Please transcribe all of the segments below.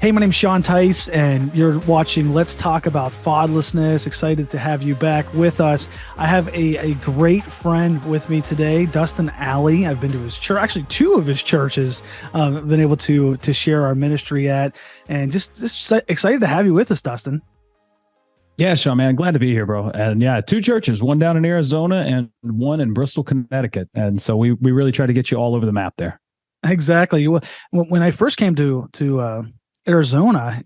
Hey, my name's Sean Teis, and you're watching Let's Talk About Fatherlessness. Excited to have you back with us. I have a great friend with me today, Dustin Alley. I've been to his church, actually two of his churches, been able to share our ministry at, and just excited to have you with us, Dustin. Yeah, Sean, man, glad to be here, bro. And yeah, two churches, one down in Arizona and one in Bristol, Connecticut. And so we really try to get you all over the map there. Exactly. When I first came to Arizona,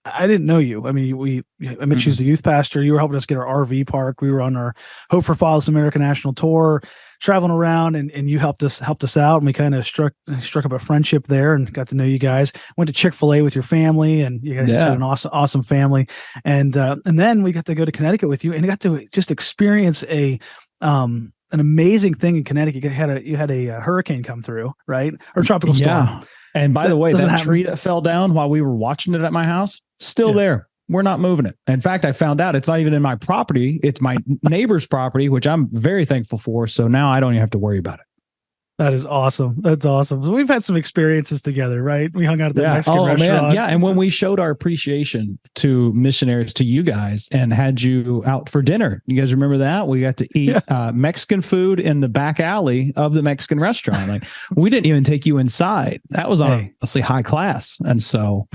I didn't know you. I mean, I met you as the youth pastor. You were helping us get our RV park. We were on our Hope for Fatherless America national tour, traveling around, and you helped us out. And we kind of struck up a friendship there and got to know you guys. Went to Chick-fil-A with your family, and you guys had an awesome family. And then we got to go to Connecticut with you, and got to just experience an amazing thing in Connecticut. You had a hurricane come through, right? Or tropical storm. Yeah. And by the way, that tree that fell down while we were watching it at my house, still there. We're not moving it. In fact, I found out it's not even in my property. It's my neighbor's property, which I'm very thankful for. So now I don't even have to worry about it. That is awesome. That's awesome. So we've had some experiences together, right? We hung out at the Mexican restaurant. Man. Yeah. And when we showed our appreciation to missionaries, to you guys, and had you out for dinner, you guys remember that? We got to eat Mexican food in the back alley of the Mexican restaurant. Like, we didn't even take you inside. That was honestly high class. And so...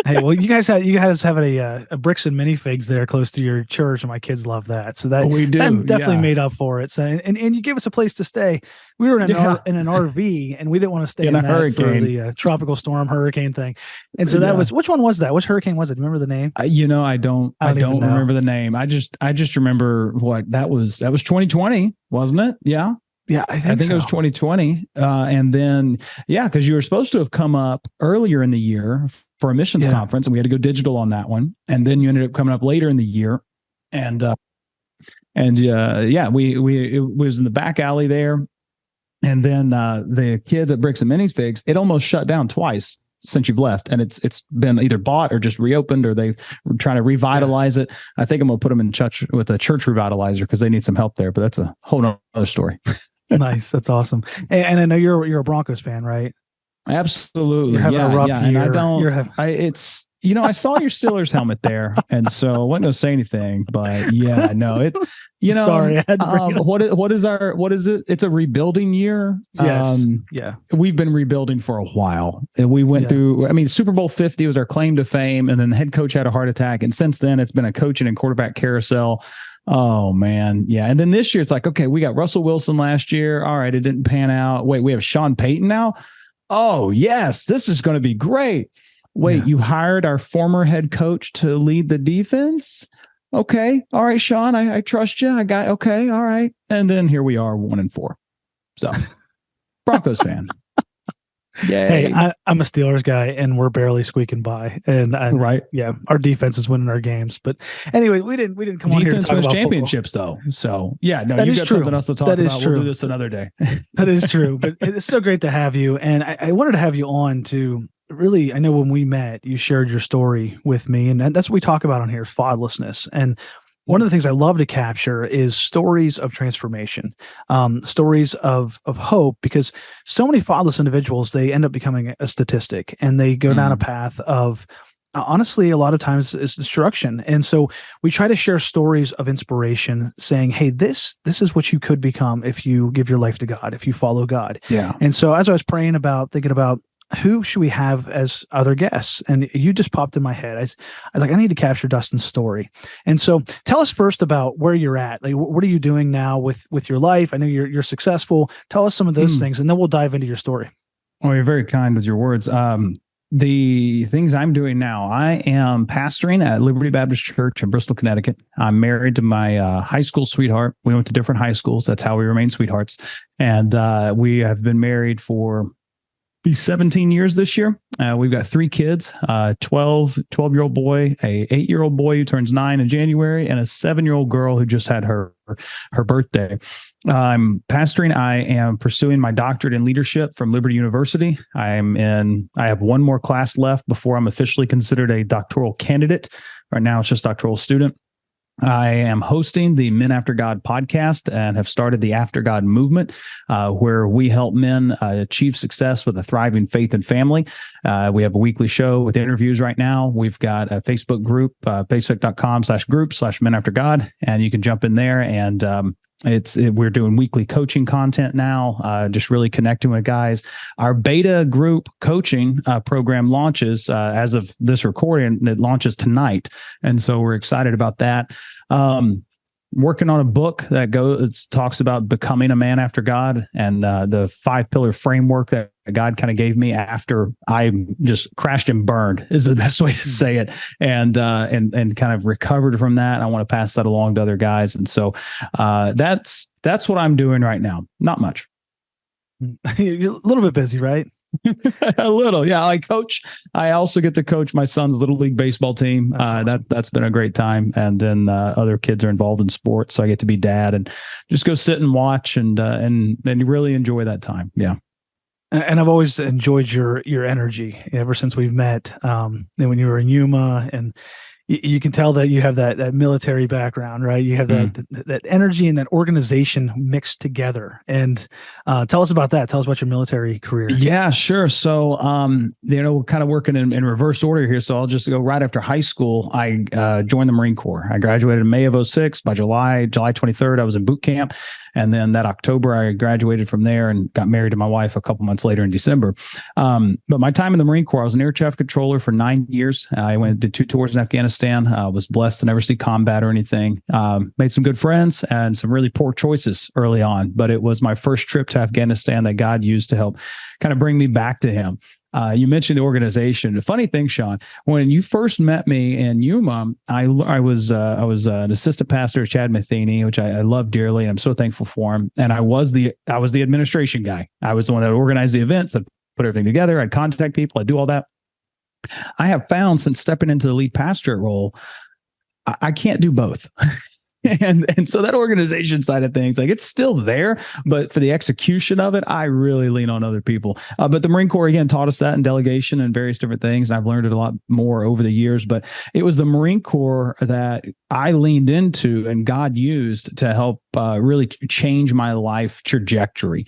Hey, well, you guys have a bricks and minifigs there close to your church, and my kids love that. So that we do. That definitely made up for it. So and you gave us a place to stay. We were in an RV, and we didn't want to stay in that hurricane for the tropical storm hurricane thing. And so that was, which one was that? Which hurricane was it? Do you remember the name? I don't remember the name. I just remember what that was. That was 2020, wasn't it? Yeah. Yeah, I think it was 2020. And then, because you were supposed to have come up earlier in the year for a missions conference, and we had to go digital on that one. And then you ended up coming up later in the year. And it was in the back alley there. And then the kids at Bricks and Minifigs, it almost shut down twice since you've left. And it's been either bought or just reopened, or they've trying to revitalize it. I think I'm going to put them in touch with a church revitalizer because they need some help there. But that's a whole nother story. Nice. That's awesome. And I know you're a Broncos fan, right? Absolutely. You're having a rough year. And I saw your Steelers helmet there. And so I wasn't going to say anything, but sorry. I had to what is it? It's a rebuilding year. Yes. We've been rebuilding for a while, and we went through, Super Bowl 50 was our claim to fame. And then the head coach had a heart attack. And since then it's been a coaching and quarterback carousel. Oh man. Yeah. And then this year it's like, okay, we got Russell Wilson last year. All right. It didn't pan out. Wait, we have Sean Payton now. Oh yes. This is going to be great. Wait, you hired our former head coach to lead the defense. Okay. All right, Sean, I trust you. Okay. All right. And then here we are 1-4. So Broncos fan. Yay. Hey, I'm a Steelers guy, and we're barely squeaking by. And our defense is winning our games. But anyway, we didn't come on here to talk about championships, football. Though. So you got true. Something else to talk that about. Is true. We'll do this another day. That is true. But it's so great to have you. And I wanted to have you on to really. I know when we met, you shared your story with me, and that's what we talk about on here: fatherlessness. And one of the things I love to capture is stories of transformation, stories of hope, because so many fatherless individuals, they end up becoming a statistic, and they go down a path of, honestly, a lot of times is destruction. And so we try to share stories of inspiration, saying, hey, this is what you could become if you give your life to God, if you follow God. Yeah. And so as I was thinking about, who should we have as other guests? And you just popped in my head. I was like, I need to capture Dustin's story. And so tell us first about where you're at. Like, what are you doing now with your life? I know you're successful. Tell us some of those things, and then we'll dive into your story. Well, you're very kind with your words. The things I'm doing now, I am pastoring at Liberty Baptist Church in Bristol, Connecticut. I'm married to my high school sweetheart. We went to different high schools. That's how we remain sweethearts. And we have been married for 17 years this year. We've got 3 kids, 12-year-old boy, a 8-year-old boy who turns 9 in January, and a 7-year-old girl who just had her birthday. I'm pastoring. I am pursuing my doctorate in leadership from Liberty University. I have one more class left before I'm officially considered a doctoral candidate. Right now it's just doctoral student. I am hosting the Men After God podcast and have started the After God movement, where we help men achieve success with a thriving faith and family. We have a weekly show with interviews right now. We've got a Facebook group, facebook.com/group/Men After God, and you can jump in there and we're doing weekly coaching content now, just really connecting with guys. Our beta group coaching program launches as of this recording. It launches tonight, and so we're excited about that. Working on a book that talks about becoming a man after God and the 5-pillar framework that God kind of gave me after I just crashed and burned is the best way to say it, and kind of recovered from that. I want to pass that along to other guys, and so that's what I'm doing right now. Not much. You're a little bit busy, right? A little, yeah. I also get to coach my son's little league baseball team. Awesome. That's been a great time. And then other kids are involved in sports, so I get to be dad and just go sit and watch and really enjoy that time. Yeah. And I've always enjoyed your energy ever since we've met. And when you were in Yuma, and you can tell that you have that military background, right? You have that energy and that organization mixed together. And tell us about that. Tell us about your military career. Yeah, sure. So, we're kind of working in reverse order here. So I'll just go right after high school. I joined the Marine Corps. I graduated in May of 2006. By July 23rd, I was in boot camp. And then that October, I graduated from there and got married to my wife a couple months later in December. But my time in the Marine Corps, I was an air traffic controller for 9 years. I did 2 tours in Afghanistan. Was blessed to never see combat or anything. Made some good friends and some really poor choices early on. But it was my first trip to Afghanistan that God used to help kind of bring me back to Him. You mentioned the organization. The funny thing, Sean, when you first met me in Yuma, I was an assistant pastor at Chad Matheny, which I love dearly, and I'm so thankful for him. And I was the administration guy. I was the one that organized the events, I'd put everything together, I'd contact people, I'd do all that. I have found since stepping into the lead pastorate role, I can't do both. And so that organization side of things, like, it's still there, but for the execution of it, I really lean on other people. But the Marine Corps, again, taught us that in delegation and various different things. I've learned it a lot more over the years, but it was the Marine Corps that I leaned into and God used to help really change my life trajectory.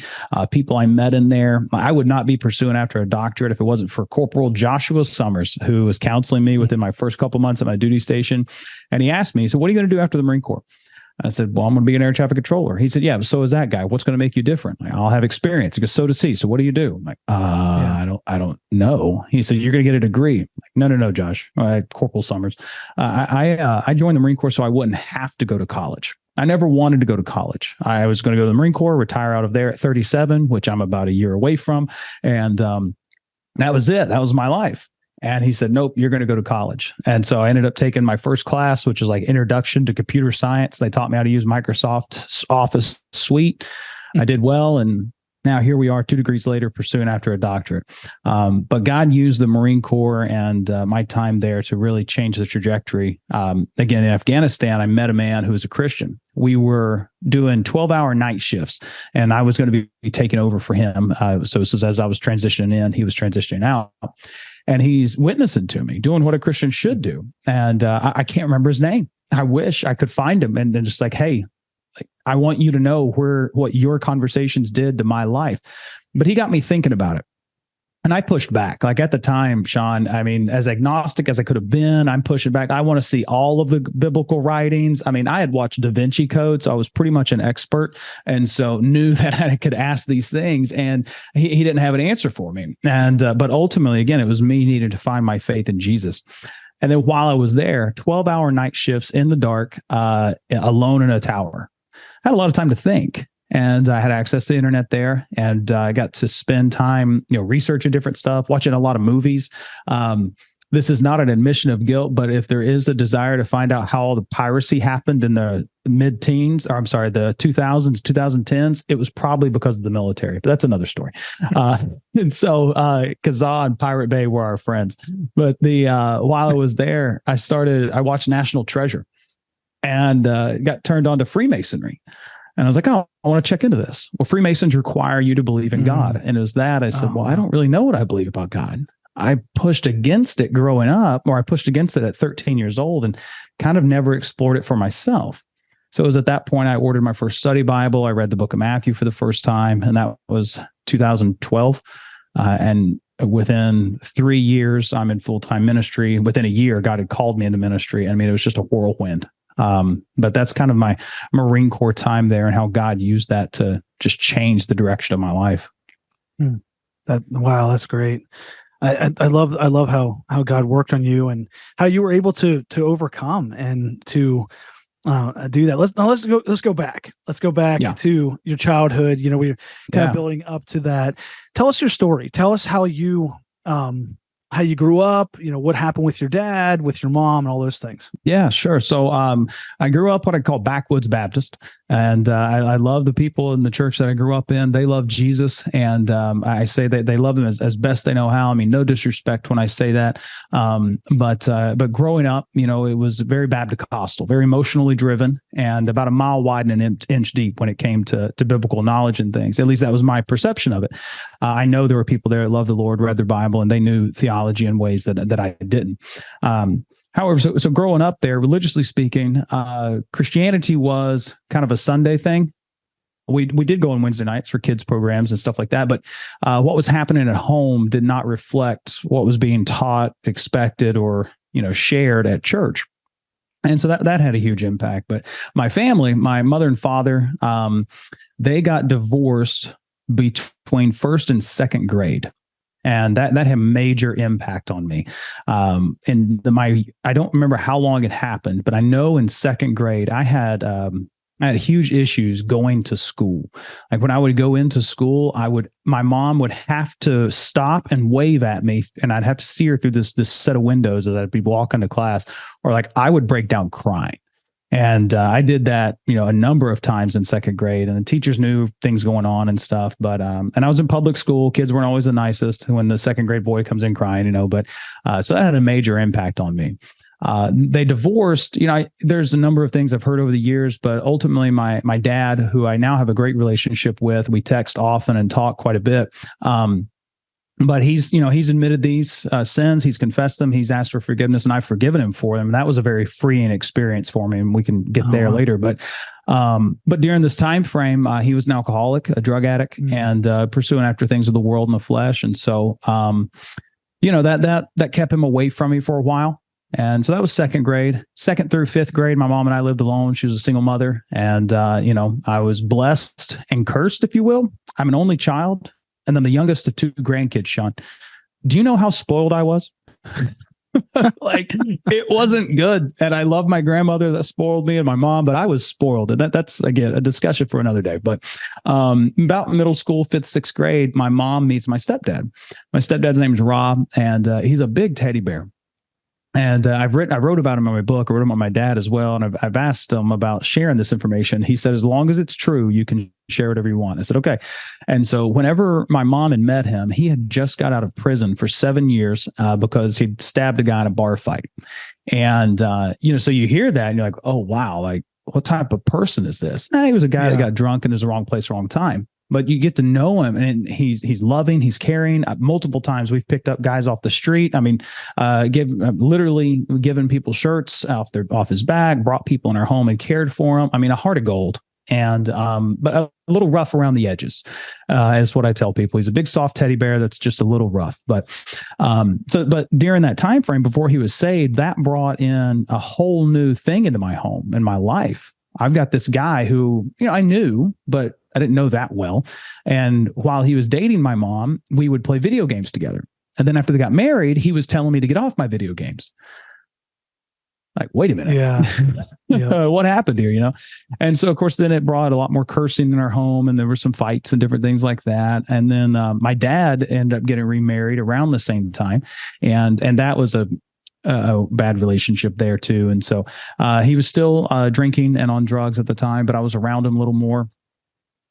People I met in there, I would not be pursuing after a doctorate if it wasn't for Corporal Joshua Summers, who was counseling me within my first couple months at my duty station. And he asked me, so what are you going to do after the Marine Corps? I said, well, I'm going to be an air traffic controller. He said, yeah, but so is that guy. What's going to make you different? Like, I'll have experience. He goes, so does he. So what do you do? I'm like, I don't know. He said, you're going to get a degree. I'm like, no, Josh. Corporal Summers. I joined the Marine Corps so I wouldn't have to go to college. I never wanted to go to college. I was going to go to the Marine Corps, retire out of there at 37, which I'm about a year away from. And that was it. That was my life. And he said, nope, you're going to go to college. And so I ended up taking my first class, which is like Introduction to Computer Science. They taught me how to use Microsoft Office Suite. I did well. And now here we are 2 degrees later pursuing after a doctorate. But God used the Marine Corps and my time there to really change the trajectory. Again, in Afghanistan, I met a man who was a Christian. We were doing 12-hour night shifts, and I was going to be taking over for him. So this is as I was transitioning in, he was transitioning out. And he's witnessing to me, doing what a Christian should do. And I can't remember his name. I wish I could find him and then just like, hey, I want you to know what your conversations did to my life. But he got me thinking about it. And I pushed back. Like at the time, Sean, I mean, as agnostic as I could have been, I'm pushing back. I want to see all of the biblical writings. I mean, I had watched Da Vinci Code, so I was pretty much an expert. And so knew that I could ask these things. And he didn't have an answer for me. And but ultimately, again, it was me needing to find my faith in Jesus. And then while I was there, 12-hour night shifts in the dark, alone in a tower. I had a lot of time to think. And I had access to the internet there, and I got to spend time, researching different stuff, watching a lot of movies. This is not an admission of guilt, but if there is a desire to find out how all the piracy happened in the the 2000s, 2010s, it was probably because of the military, but that's another story. And so Kazaa and Pirate Bay were our friends. But while I was there, I watched National Treasure and got turned on to Freemasonry. And I was like, oh, I want to check into this. Well, Freemasons require you to believe in God. And it was that I said, well, I don't really know what I believe about God. I pushed against it growing up, or I pushed against it at 13 years old and kind of never explored it for myself. So it was at that point I ordered my first study Bible. I read the book of Matthew for the first time, and that was 2012. And within 3 years, I'm in full-time ministry. Within a year, God had called me into ministry. I mean, it was just a whirlwind. But that's kind of my Marine Corps time there, and how God used that to just change the direction of my life. Wow, that's great. I love how God worked on you and how you were able to overcome and to do that. Let's go back. Let's go back to your childhood. You know, we're kind of building up to that. Tell us your story. Tell us how you grew up, you know, what happened with your dad, with your mom, and all those things. Yeah, sure. So I grew up what I call backwoods Baptist, and I love the people in the church that I grew up in. They love Jesus, and I say that they love him as best they know how. I mean, no disrespect when I say that, but growing up, you know, it was very Baptist-costal, very emotionally driven, and about a mile wide and an inch deep when it came to biblical knowledge and things. At least that was my perception of it. I know there were people there that loved the Lord, read their Bible, and they knew theology in ways that I didn't. However, so growing up there, religiously speaking, Christianity was kind of a Sunday thing. We did go on Wednesday nights for kids programs and stuff like that, but what was happening at home did not reflect what was being taught, expected, or, you know, shared at church. And so that had a huge impact. But my family, my mother and father, they got divorced between first and second grade. And that had a major impact on me. I don't remember how long it happened, but I know in second grade, I had huge issues going to school. Like when I would go into school, my mom would have to stop and wave at me, and I'd have to see her through this set of windows as I'd be walking to class, or like I would break down crying. And I did that, you know, a number of times in second grade, and the teachers knew things going on and stuff. But and I was in public school. Kids weren't always the nicest when the second grade boy comes in crying, you know. But so that had a major impact on me. They divorced. You know, there's a number of things I've heard over the years, but ultimately, my dad, who I now have a great relationship with, we text often and talk quite a bit. But he's admitted these sins. He's confessed them. He's asked for forgiveness, and I've forgiven him for them. And that was a very freeing experience for me. And we can get there later. But during this time frame, he was an alcoholic, a drug addict, and pursuing after things of the world and the flesh. And so, that kept him away from me for a while. And so that was second grade. Second through fifth grade, my mom and I lived alone. She was a single mother, and I was blessed and cursed, if you will. I'm an only child. And then the youngest of two grandkids, Sean. Do you know how spoiled I was? Like, it wasn't good. And I love my grandmother that spoiled me and my mom, but I was spoiled. And that's, again, a discussion for another day. But about middle school, fifth, sixth grade, my mom meets my stepdad. My stepdad's name is Rob, and he's a big teddy bear. And I wrote about him in my book. I wrote him on my dad as well. And I've asked him about sharing this information. He said, as long as it's true, you can share whatever you want. I said, okay. And so whenever my mom had met him, he had just got out of prison for 7 years because he'd stabbed a guy in a bar fight. And, so you hear that and you're like, oh, wow, like what type of person is this? He was a guy that got drunk and was the wrong place, wrong time. But you get to know him, and he's loving, he's caring. Multiple times we've picked up guys off the street. I mean, literally given people shirts off his back, brought people in our home and cared for them. I mean, a heart of gold, and but a little rough around the edges, is what I tell people. He's a big soft teddy bear that's just a little rough. But but during that time frame before he was saved, that brought in a whole new thing into my home and my life. I've got this guy who, I knew, but I didn't know that well. And while he was dating my mom, we would play video games together. And then after they got married, he was telling me to get off my video games. Like, wait a minute. Yeah. What happened here, And so, of course, then it brought a lot more cursing in our home, and there were some fights and different things like that. And then my dad ended up getting remarried around the same time. And that was a bad relationship there too. And so he was still drinking and on drugs at the time, but I was around him a little more.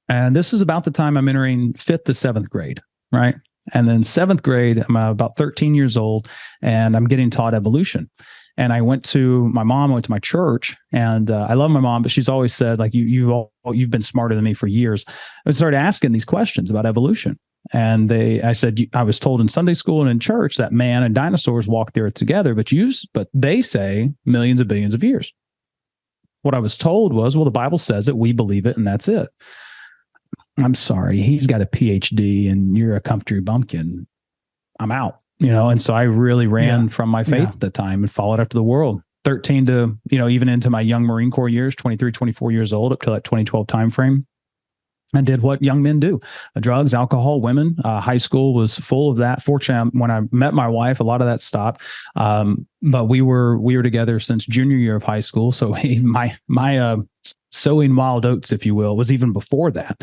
And this is about the time I'm entering fifth to seventh grade, right? And then seventh grade, I'm about 13 years old, and I'm getting taught evolution. And I went to my church, and I love my mom, but she's always said, like, you've been smarter than me for years. I started asking these questions about evolution. And I said, I was told in Sunday school and in church that man and dinosaurs walked there together, but they say millions of billions of years. What I was told was, well, the Bible says it, we believe it, and that's it. I'm sorry, he's got a PhD and you're a country bumpkin. I'm out, and so I really ran from my faith at the time and followed after the world. 13 to, even into my young Marine Corps years, 23, 24 years old, up to that 2012 timeframe. I did what young men do: drugs, alcohol, women. High school was full of that. Fortunately, when I met my wife, a lot of that stopped. But we were together since junior year of high school. So my sowing wild oats, if you will, was even before that.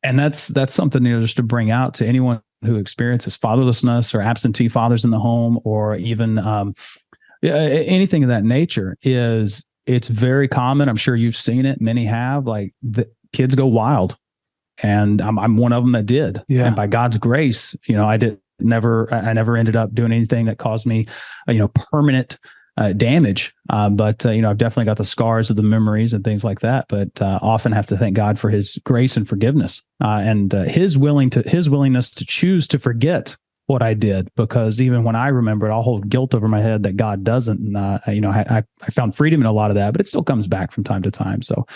And that's something, just to bring out to anyone who experiences fatherlessness or absentee fathers in the home, or even anything of that nature. It's very common. I'm sure you've seen it. Many have. Like, the kids go wild. And I'm one of them that did. Yeah. And by God's grace, I never ended up doing anything that caused me, permanent damage. But I've definitely got the scars of the memories and things like that. But often have to thank God for His grace and forgiveness, and His willingness to choose to forget what I did. Because even when I remember it, I'll hold guilt over my head that God doesn't. And I found freedom in a lot of that, but it still comes back from time to time. So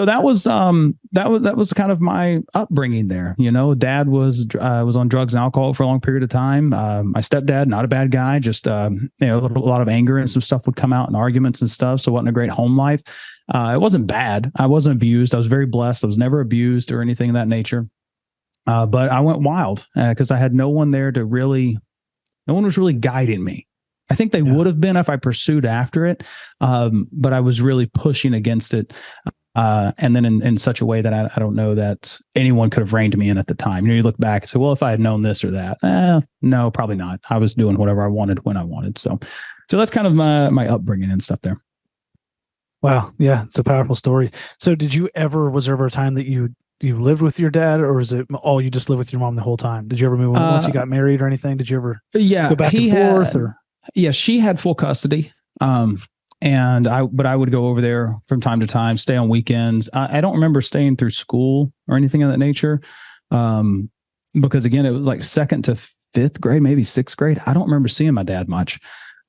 that was kind of my upbringing there. Dad was on drugs and alcohol for a long period of time. My stepdad, not a bad guy, just a lot of anger and some stuff would come out in arguments and stuff. So it wasn't a great home life. It wasn't bad. I wasn't abused. I was very blessed. I was never abused or anything of that nature. But I went wild because I had no one there no one was really guiding me. I think they would have been if I pursued after it. But I was really pushing against it. And then in such a way that I don't know that anyone could have reined me in at the time. You look back and say, well, if I had known this or that, no, probably not. I was doing whatever I wanted when I wanted. So that's kind of my upbringing and stuff there. Wow. Yeah. It's a powerful story. So was there ever a time that you lived with your dad, or is it all you just lived with your mom the whole time? Did you ever move once you got married or anything? Did you ever go back and forth? Or? Yeah, she had full custody. But I would go over there from time to time, stay on weekends. I don't remember staying through school or anything of that nature. Because again, it was like second to fifth grade, maybe sixth grade. I don't remember seeing my dad much.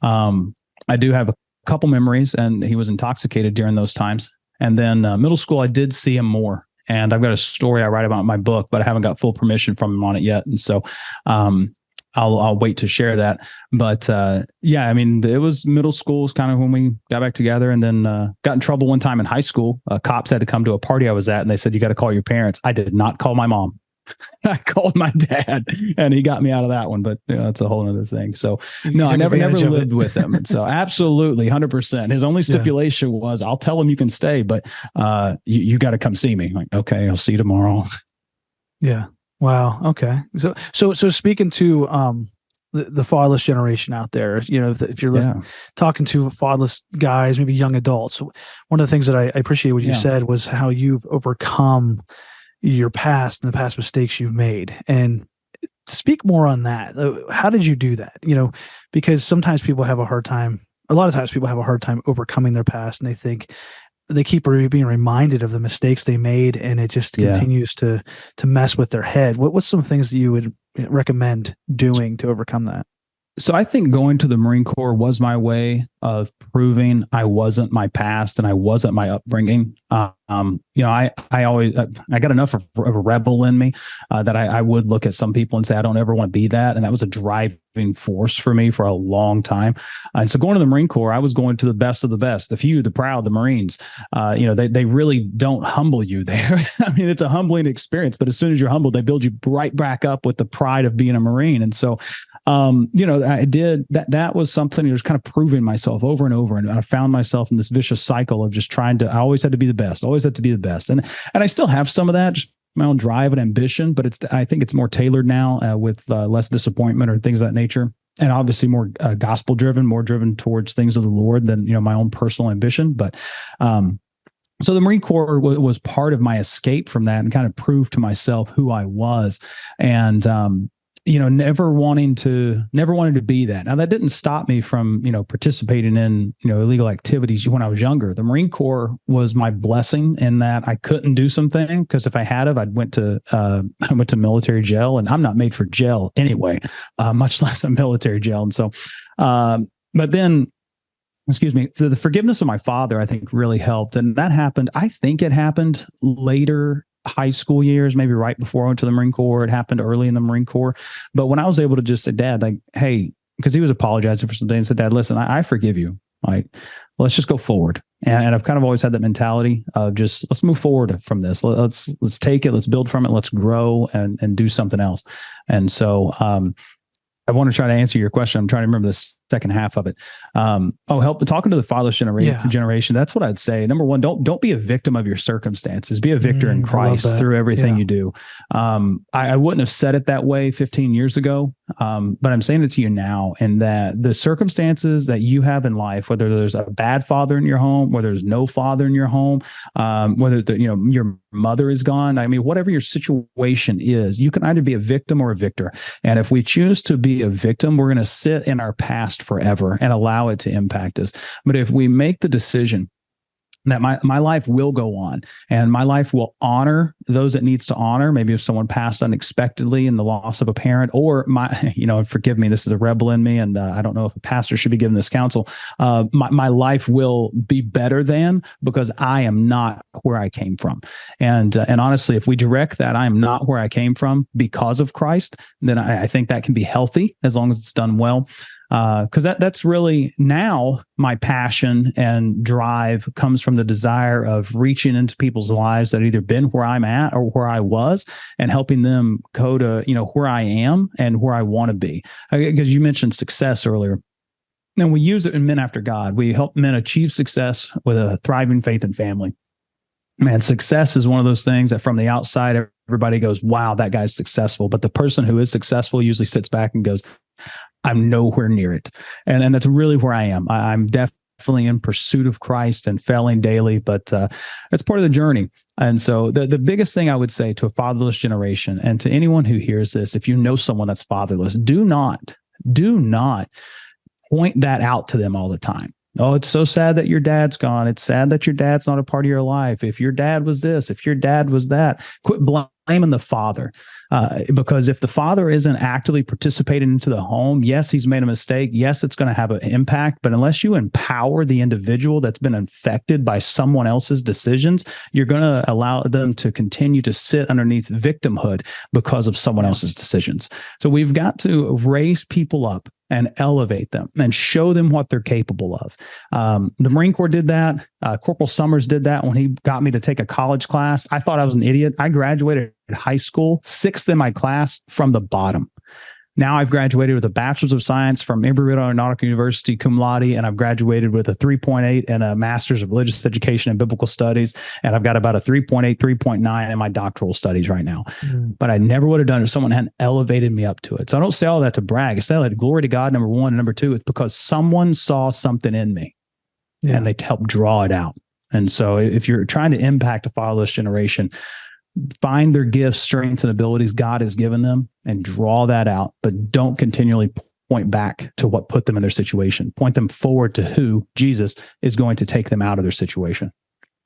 I do have a couple memories, and he was intoxicated during those times. And then middle school, I did see him more. And I've got a story I write about in my book, but I haven't got full permission from him on it yet. And so, I'll wait to share that. But it was middle school is kind of when we got back together, and then got in trouble one time in high school. Cops had to come to a party I was at, and they said, you got to call your parents. I did not call my mom. I called my dad, and he got me out of that one. But that's a whole other thing. So no, I never lived with him. And so absolutely 100%. His only stipulation was, I'll tell him you can stay, but you got to come see me. Like, okay, I'll see you tomorrow. Yeah. Wow. Okay. So speaking to the fatherless generation out there, if you're talking to fatherless guys, maybe young adults, one of the things that I appreciate what you said was how you've overcome your past and the past mistakes you've made. And speak more on that. How did you do that? Because sometimes people have a hard time. A lot of times people have a hard time overcoming their past, and they think they keep being reminded of the mistakes they made, and it just continues to mess with their head. What's some things that you would recommend doing to overcome that? So I think going to the Marine Corps was my way of proving I wasn't my past and I wasn't my upbringing. I got enough of a rebel in me that I would look at some people and say, I don't ever want to be that. And that was a driving force for me for a long time. And so going to the Marine Corps, I was going to the best of the best, the few, the proud, the Marines. They really don't humble you there. I mean, it's a humbling experience, but as soon as you're humbled, they build you right back up with the pride of being a Marine. And so, I did that. That was something, just kind of proving myself over and over. And I found myself in this vicious cycle of just I always had to be the best, always had to be the best. And I still have some of that, just my own drive and ambition, but I think it's more tailored now with less disappointment or things of that nature. And obviously more gospel driven, more driven towards things of the Lord than, my own personal ambition. But, so the Marine Corps was part of my escape from that and kind of proved to myself who I was. And, never wanted to be that. Now that didn't stop me from, participating in, illegal activities when I was younger. The Marine Corps was my blessing in that I couldn't do something, because if I had of, I went to military jail, and I'm not made for jail anyway, much less a military jail. And so, but then, excuse me, the forgiveness of my father, I think, really helped. And that happened, I think it happened later high school years, maybe right before I went to the Marine Corps. It happened early in the Marine Corps. But when I was able to just say, Dad, like, hey, because he was apologizing for something, and said, Dad, listen, I forgive you. Like, let's just go forward. And I've kind of always had that mentality of just, let's move forward from this. Let's take it. Let's build from it. Let's grow and do something else. And so, I want to try to answer your question. I'm trying to remember the second half of it. Talking to the fatherless generation. That's what I'd say. Number one, don't be a victim of your circumstances. Be a victor in Christ through everything you do. I wouldn't have said it that way 15 years ago, but I'm saying it to you now. And that the circumstances that you have in life, whether there's a bad father in your home, whether there's no father in your home, whether your mother is gone. I mean, whatever your situation is, you can either be a victim or a victor. And if we choose to be a victim, we're going to sit in our past forever and allow it to impact us. But if we make the decision that my life will go on, and my life will honor those it needs to honor. Maybe if someone passed unexpectedly in the loss of a parent, or forgive me, this is a rebel in me, and I don't know if a pastor should be given this counsel. My life will be better than, because I am not where I came from. And honestly, if we direct that I am not where I came from because of Christ, then I think that can be healthy as long as it's done well. Because that's really now my passion and drive comes from the desire of reaching into people's lives that either been where I'm at or where I was, and helping them go to, where I am and where I want to be. Because you mentioned success earlier. And we use it in Men After God. We help men achieve success with a thriving faith and family. Man, success is one of those things that from the outside, everybody goes, wow, that guy's successful. But the person who is successful usually sits back and goes, I'm nowhere near it. And that's really where I am. I'm definitely in pursuit of Christ and failing daily, but it's part of the journey. And so the biggest thing I would say to a fatherless generation, and to anyone who hears this, if you know someone that's fatherless, do not point that out to them all the time. Oh, it's so sad that your dad's gone. It's sad that your dad's not a part of your life. If your dad was this, if your dad was that, quit blaming the father. Because if the father isn't actively participating into the home, yes, he's made a mistake. Yes, it's going to have an impact. But unless you empower the individual that's been infected by someone else's decisions, you're going to allow them to continue to sit underneath victimhood because of someone else's decisions. So we've got to raise people up and elevate them and show them what they're capable of. The Marine Corps did that. Corporal Summers did that when he got me to take a college class. I thought I was an idiot. I graduated high school, 6th in my class from the bottom. Now I've graduated with a Bachelor's of Science from Embry-Riddle Aeronautical University, cum laude, and I've graduated with a 3.8 and a Master's of Religious Education and Biblical Studies, and I've got about a 3.8, 3.9 in my doctoral studies right now. But I never would have done it if someone hadn't elevated me up to it. So I don't say all that to brag. I say that glory to God, number one, and number two, it's because someone saw something in me, and they helped draw it out. And so if you're trying to impact a fatherless generation, find their gifts, strengths, and abilities God has given them and draw that out, but don't continually point back to what put them in their situation. Point them forward to who, Jesus, is going to take them out of their situation.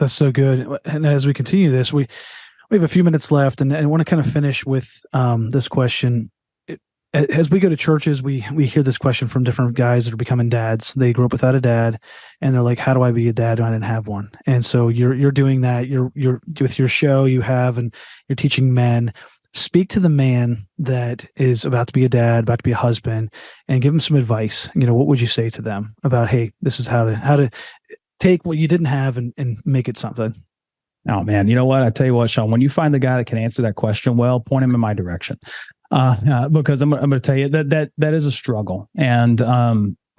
That's so good. And as we continue this, we have a few minutes left, and I want to kind of finish with this question. As we go to churches, we hear this question from different guys that are becoming dads. They grew up without a dad, and they're like, "How do I be a dad when I didn't have one?" And so you're doing that. You're with your show you have, and you're teaching men. Speak to the man that is about to be a dad, about to be a husband, and give them some advice. What would you say to them about, hey, this is how to take what you didn't have and make it something? Oh man, you know what? I tell you what, Sean, when you find the guy that can answer that question well, point him in my direction. Because I'm going to tell you that is a struggle. And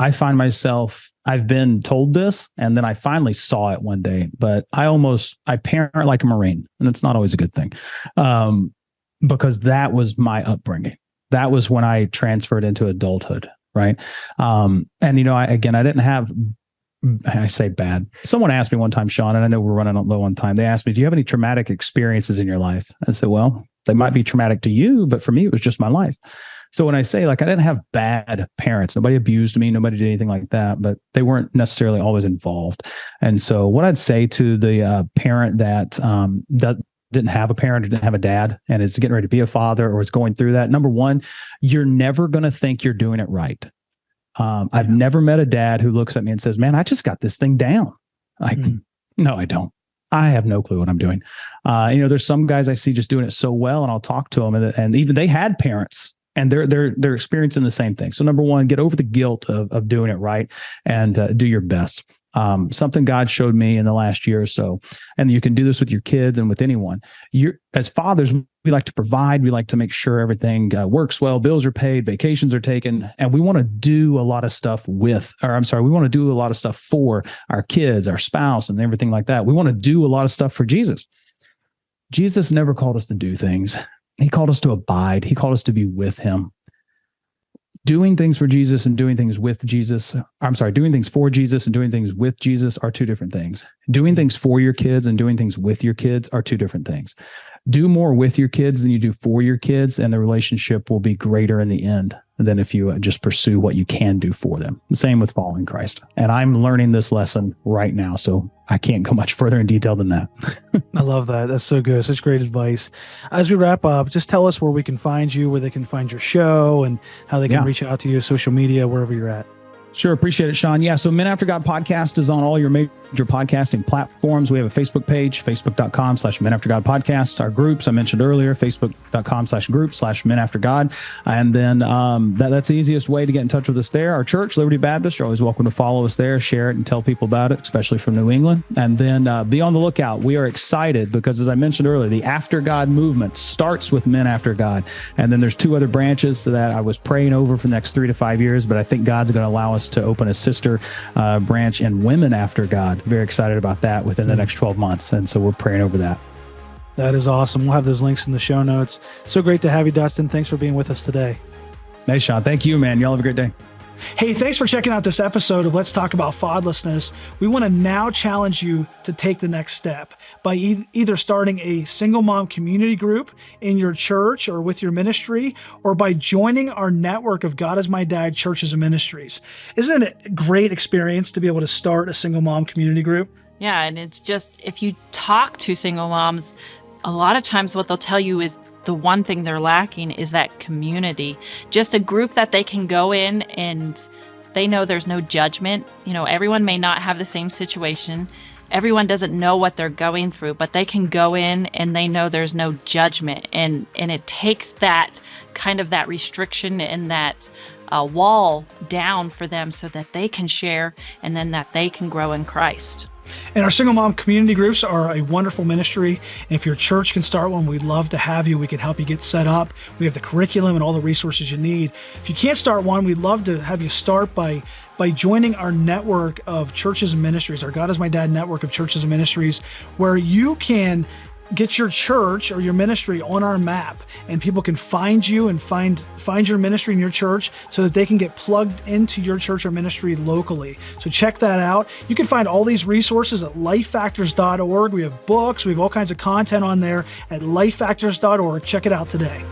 I find myself, I've been told this, and then I finally saw it one day, but I parent like a Marine, and it's not always a good thing. Because that was my upbringing. That was when I transferred into adulthood. Right. And I didn't have, I say bad. Someone asked me one time, Sean, and I know we're running low on time. They asked me, do you have any traumatic experiences in your life? I said, well, They might be traumatic to you, but for me, it was just my life. So when I say like I didn't have bad parents, nobody abused me, nobody did anything like that, but they weren't necessarily always involved. And so what I'd say to the parent that didn't have a parent or didn't have a dad and is getting ready to be a father or is going through that, number one, you're never going to think you're doing it right. I've never met a dad who looks at me and says, man, I just got this thing down. Like, no, I don't. I have no clue what I'm doing. There's some guys I see just doing it so well, and I'll talk to them, and even they had parents, and they're experiencing the same thing. So number one, get over the guilt of doing it right and do your best. Something God showed me in the last year or so, and you can do this with your kids and with anyone. As fathers, we like to provide. We like to make sure everything works well. Bills are paid, vacations are taken, and we want to do a lot of stuff we want to do a lot of stuff for our kids, our spouse, and everything like that. We want to do a lot of stuff for Jesus. Jesus never called us to do things. He called us to abide. He called us to be with him. Doing things for Jesus and doing things with Jesus. Doing things for Jesus and doing things with Jesus are two different things. Doing things for your kids and doing things with your kids are two different things. Do more with your kids than you do for your kids, and the relationship will be greater in the end than if you just pursue what you can do for them. The same with following Christ. And I'm learning this lesson right now, so I can't go much further in detail than that. I love that. That's so good. Such great advice. As we wrap up, just tell us where we can find you, where they can find your show, and how they can reach out to you, social media, wherever you're at. Sure. Appreciate it, Sean. Yeah. So Men After God podcast is on all your major podcasting platforms. We have a Facebook page, facebook.com/Men After God podcast. Our groups I mentioned earlier, facebook.com/group/Men After God. And then that's the easiest way to get in touch with us there. Our church, Liberty Baptist, you're always welcome to follow us there, share it, and tell people about it, especially from New England. And then be on the lookout. We are excited because, as I mentioned earlier, the After God movement starts with Men After God. And then there's two other branches that I was praying over for the next 3 to 5 years, but I think God's going to allow us to open a sister branch in Women After God. Very excited about that within the next 12 months. And so we're praying over that. That is awesome. We'll have those links in the show notes. So great to have you, Dustin. Thanks for being with us today. Hey, Sean. Thank you, man. Y'all have a great day. Hey, thanks for checking out this episode of Let's Talk About Fatherlessness. We want to now challenge you to take the next step by either starting a single mom community group in your church or with your ministry, or by joining our network of God is My Dad churches and ministries. Isn't it a great experience to be able to start a single mom community group? Yeah, and it's just, if you talk to single moms, a lot of times what they'll tell you is the one thing they're lacking is that community, just a group that they can go in and they know there's no judgment. Everyone may not have the same situation. Everyone doesn't know what they're going through, but they can go in and they know there's no judgment. And it takes that kind of that restriction and that wall down for them so that they can share and then that they can grow in Christ. And our single mom community groups are a wonderful ministry. And if your church can start one, we'd love to have you. We can help you get set up. We have the curriculum and all the resources you need. If you can't start one, we'd love to have you start by joining our network of churches and ministries, our God is My Dad network of churches and ministries, where you can get your church or your ministry on our map, and people can find you and find your ministry in your church so that they can get plugged into your church or ministry locally. So check that out. You can find all these resources at lifefactors.org. We have books, we have all kinds of content on there at lifefactors.org. Check it out today.